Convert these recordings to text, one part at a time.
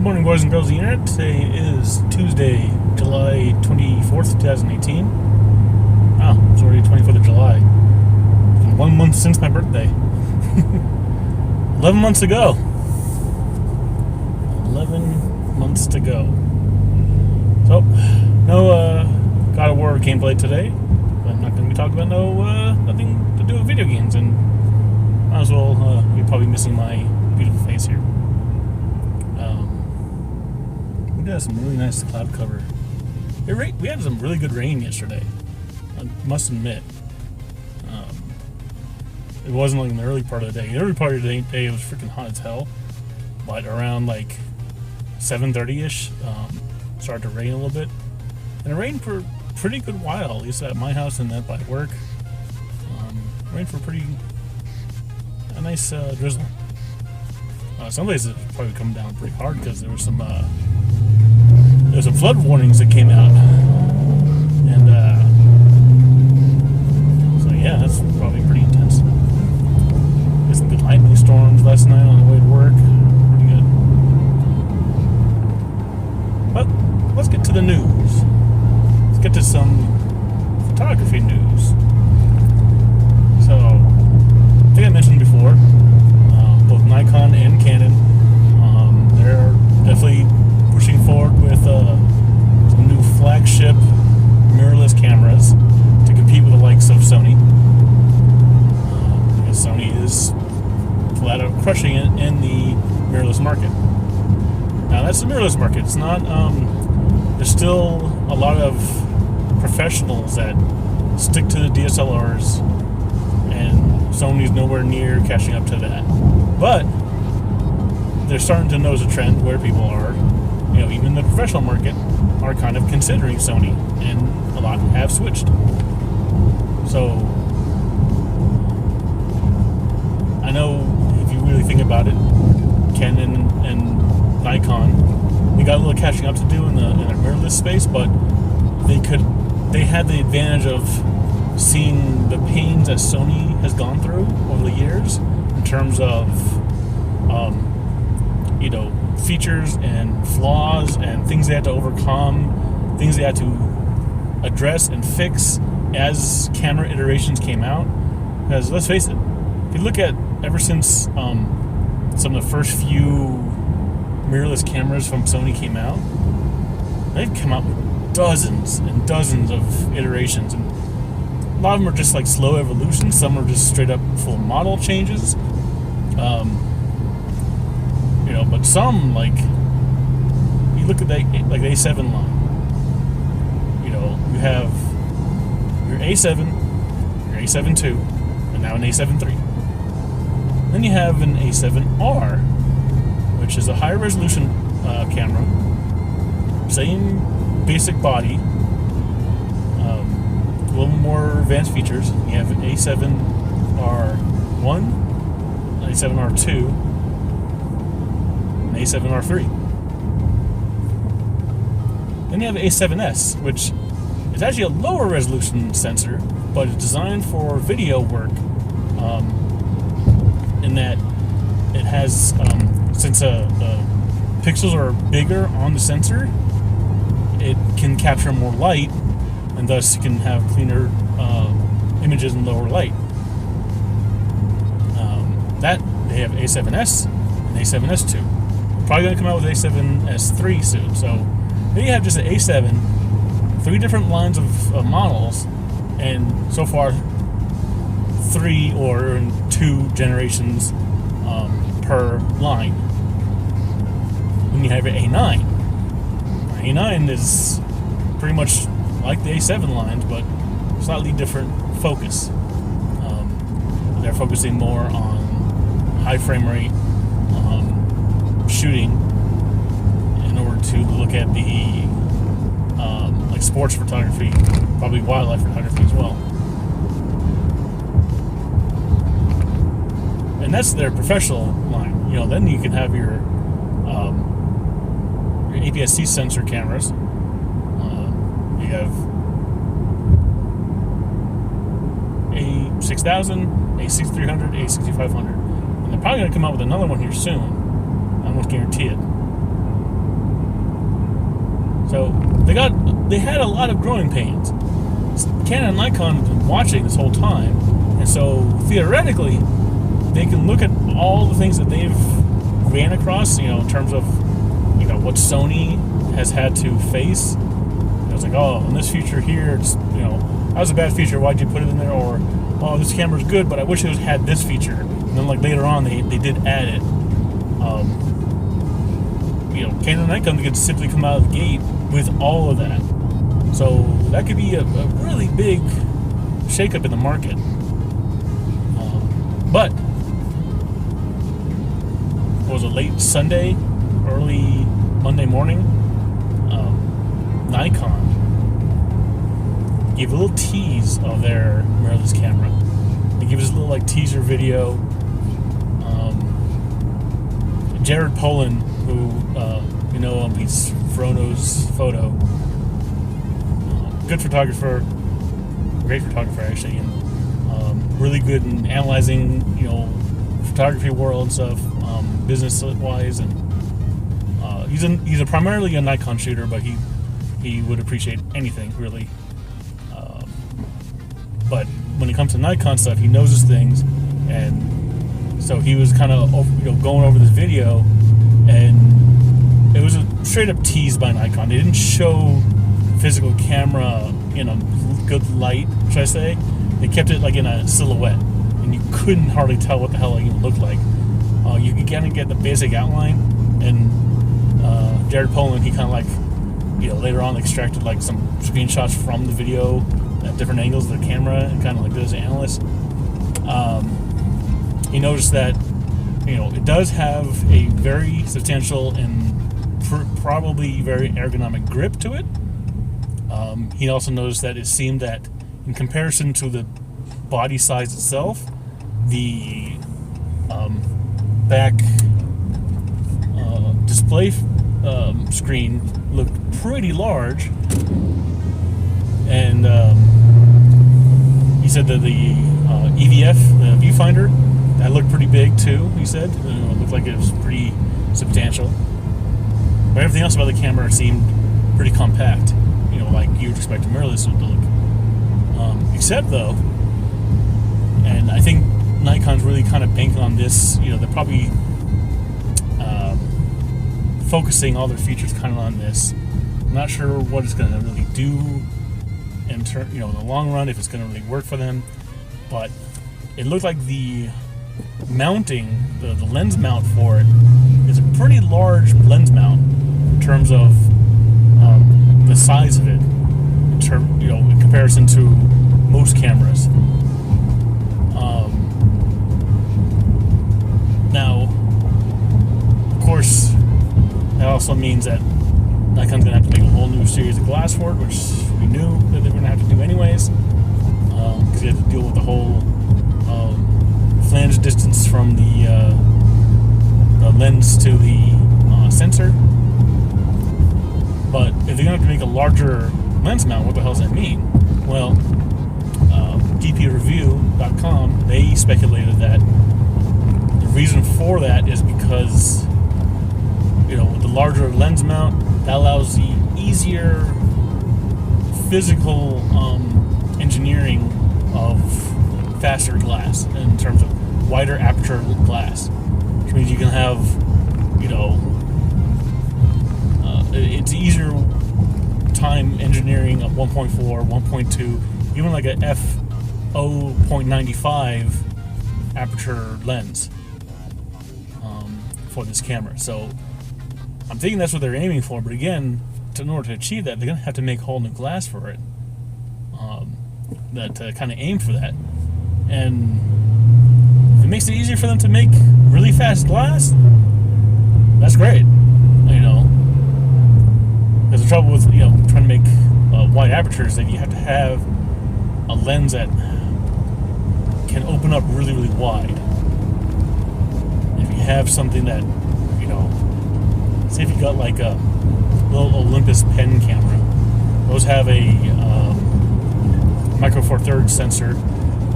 morning, boys and girls of the internet. Today is Tuesday, July 24th, 2018. Wow, it's already 24th of July. It's been 1 month since my birthday. 11 months to go. 11 months to go. So, no God of War gameplay today. I'm not going to be talking about nothing to do with video games, and might as well, you're probably missing my beautiful face here. We got some really nice cloud cover. We had some really good rain yesterday, I must admit. It wasn't like in the early part of the day. The early part of the day it was freaking hot as hell, but around like 7:30ish, started to rain a little bit, and it rained for a pretty good while, at least at my house and at by work. Rained for a nice drizzle. Some places it's probably coming down pretty hard because there was some flood warnings that came out, and so yeah, that's probably pretty intense. There's some good lightning storms last night on the way to work. Pretty good. But let's get to the news. Let's get to some photography news. So, I think I mentioned before, both Nikon and Canon, they're definitely pushing forward with some new flagship mirrorless cameras to compete with the likes of Sony. Because Sony is flat out crushing it in the mirrorless market. Now, that's the mirrorless market. It's not, there's still a lot of professionals that stick to the DSLRs, and Sony's nowhere near catching up to that. But they're starting to notice a trend where people are, even the professional market, are kind of considering Sony, and a lot have switched. So, I know if you really think about it, Canon and Nikon, they got a little catching up to do in the mirrorless space, but they had the advantage of seeing the pains that Sony has gone through over the years in terms of features and flaws and things they had to overcome, things they had to address and fix as camera iterations came out. Because let's face it, if you look at ever since some of the first few mirrorless cameras from Sony came out, they've come out with dozens and dozens of iterations, and a lot of them are just like slow evolutions. Some are just straight up full model changes. But some, like, you look at the A7 line. You have your A7, your A7 II, and now an A7 III. Then you have an A7R, which is a higher resolution camera, same basic body, a little more advanced features. You have an A7R1, an A7R2, A7R3. Then you have A7S, which is actually a lower resolution sensor, but it's designed for video work, in that it has, since the pixels are bigger on the sensor, it can capture more light, and thus you can have cleaner images in lower light. That they have A7S and A7S II. Probably going to come out with A7S III soon. So then you have just an A7, 3 different lines of models, and so far 3 or 2 generations per line. Then you have your A9. A9 is pretty much like the A7 lines, but slightly different focus. They're focusing more on high frame rate shooting in order to look at the like sports photography, probably wildlife photography as well. And that's their professional line. Then you can have your APS-C sensor cameras. You have A6000, A6300, A6500. And they're probably going to come out with another one here soon. I almost guarantee it. So they had a lot of growing pains. Canon and Nikon have been watching this whole time, and so theoretically, they can look at all the things that they've ran across, in terms of, what Sony has had to face. It's like, oh, in this feature here, it's, that was a bad feature, why'd you put it in there? Or, oh, this camera's good, but I wish it had this feature. And then, like, later on, they did add it. Canon and Nikon could simply come out of the gate with all of that. So that could be a really big shakeup in the market. But what was it, late Sunday, early Monday morning, Nikon gave a little tease of their mirrorless camera. They gave us a little teaser video. Jared Polin, who he's Frono's Photo, good photographer, great photographer actually, and really good in analyzing photography world and stuff, business wise, and he's primarily a Nikon shooter, but he would appreciate anything really. But when it comes to Nikon stuff, he knows his things, and so he was kind of going over this video, and it was a straight up tease by Nikon. They didn't show physical camera in a good light, should I say. They kept it in a silhouette, and you couldn't hardly tell what the hell it even looked like. You could kind of get the basic outline, and Jared Polin, he kind of later on extracted some screenshots from the video at different angles of the camera, and kind of did as an analyst. He noticed that it does have a very substantial and probably very ergonomic grip to it. He also noticed that it seemed that in comparison to the body size itself, the back display screen looked pretty large, and he said that the EVF, the viewfinder, that looked pretty big too. He said it looked like it was pretty substantial, but everything else about the camera seemed pretty compact, like you would expect a mirrorless to look. Except though, and I think Nikon's really kind of banking on this, they're probably focusing all their features kind of on this. I'm not sure what it's going to really do in the long run, if it's going to really work for them, but it looked like the mounting, the lens mount for it is a pretty large lens mount in terms of the size of it, in comparison to most cameras. Now, of course, that also means that Nikon's going to have to make a whole new series of glass for it, which we knew that they were going to have to do anyways, because you have to deal with the whole flange distance from the lens to the sensor. But if they're going to have to make a larger lens mount, what the hell does that mean? Well, dpreview.com, they speculated that the reason for that is because, with the larger lens mount, that allows the easier physical engineering of faster glass in terms of wider aperture glass, which means you can have, it's easier time engineering of 1.4, 1.2, even like a f/0.95 aperture lens for this camera. So I'm thinking that's what they're aiming for, but again, in order to achieve that, they're going to have to make whole new glass for it, that kind of aim for that. And if it makes it easier for them to make really fast glass, that's great, There's the trouble with, trying to make wide apertures, that you have to have a lens that can open up really, really wide. If you have something that, say if you got like a little Olympus pen camera, those have a micro four thirds sensor,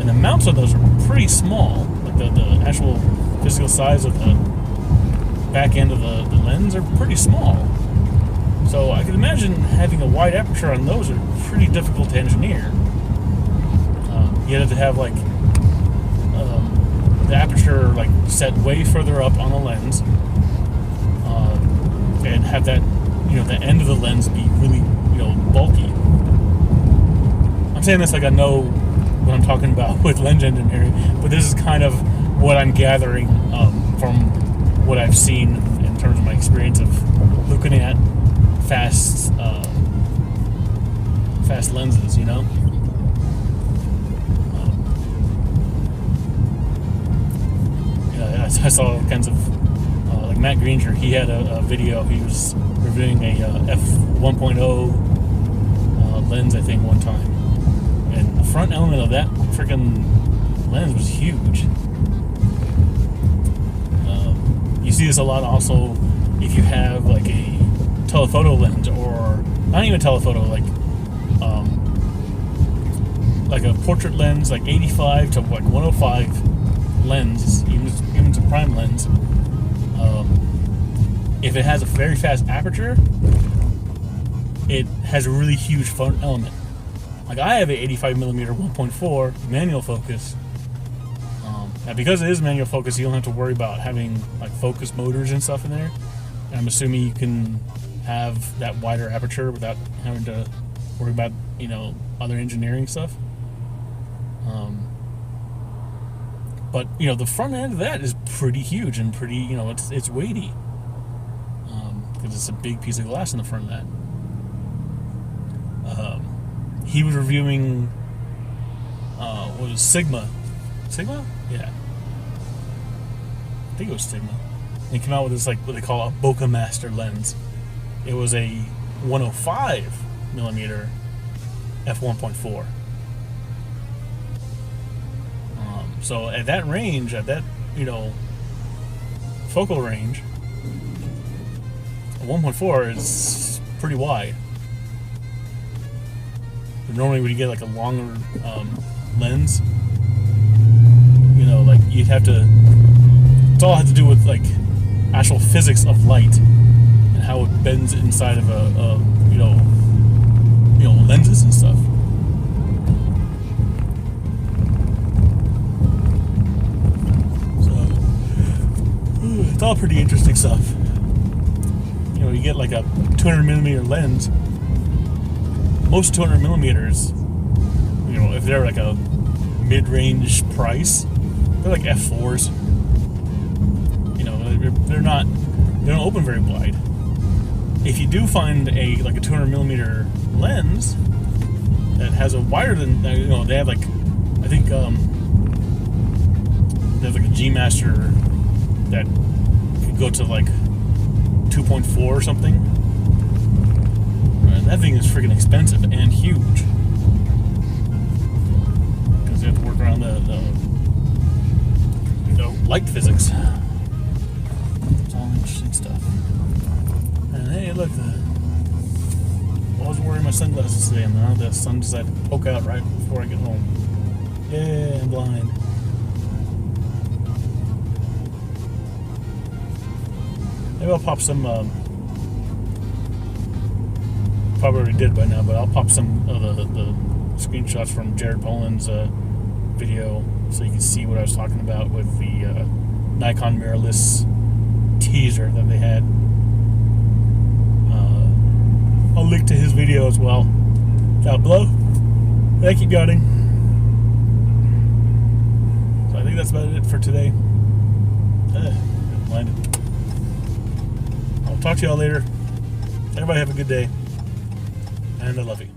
and the mounts on those are pretty small. Like the actual physical size of the back end of the lens are pretty small. So I can imagine having a wide aperture on those are pretty difficult to engineer. You have to have like the aperture like set way further up on the lens, and have that, the end of the lens be really, bulky. I'm saying this like I know what I'm talking about with lens engineering, but this is kind of what I'm gathering from what I've seen in terms of my experience of looking at fast lenses, I saw all kinds of like Matt Granger. He had a video. He was reviewing a f1.0 lens, I think, one time, and the front element of that freaking lens was huge. You see this a lot also if you have like a telephoto lens, or not even telephoto, like a portrait lens, like 85 to like 105 lens, even some prime lens. If it has a very fast aperture, it has a really huge front element. Like I have a 85mm 1.4 manual focus. Now because it is manual focus, you don't have to worry about having like focus motors and stuff in there. And I'm assuming you can have that wider aperture without having to worry about other engineering stuff. But the front end of that is pretty huge and pretty, it's weighty, because it's a big piece of glass in the front of that. He was reviewing what was Sigma? Yeah, I think it was Sigma. And he came out with this, like, what they call a Bokeh Master lens. It was a 105mm f1.4. So at that range, at that focal range, a 1.4 is pretty wide. But normally when you get like a longer lens, like you'd have to. It's all had to do with like actual physics of light and how it bends inside of a lenses and stuff. It's all pretty interesting stuff. You get like a 200mm lens. Most 200mm, if they're like a mid-range price, they're like f4s. They don't open very wide. If you do find a 200mm lens that has a wider than, they have like, I think they have like a G Master that could go to like 2.4 or something. That thing is freaking expensive and huge, because you have to work around the light physics. It's all interesting stuff. And hey, look, I wasn't wearing my sunglasses today, and now the sun decided to poke out right before I get home. Yeah, I'm blind. Maybe I'll pop some, probably already did by now, but I'll pop some of the screenshots from Jared Polin's video so you can see what I was talking about with the Nikon Mirrorless teaser that they had. I'll link to his video as well down below. Thank you, Godding. So I think that's about it for today. Blinded. I'll talk to y'all later. Everybody have a good day. And I love you.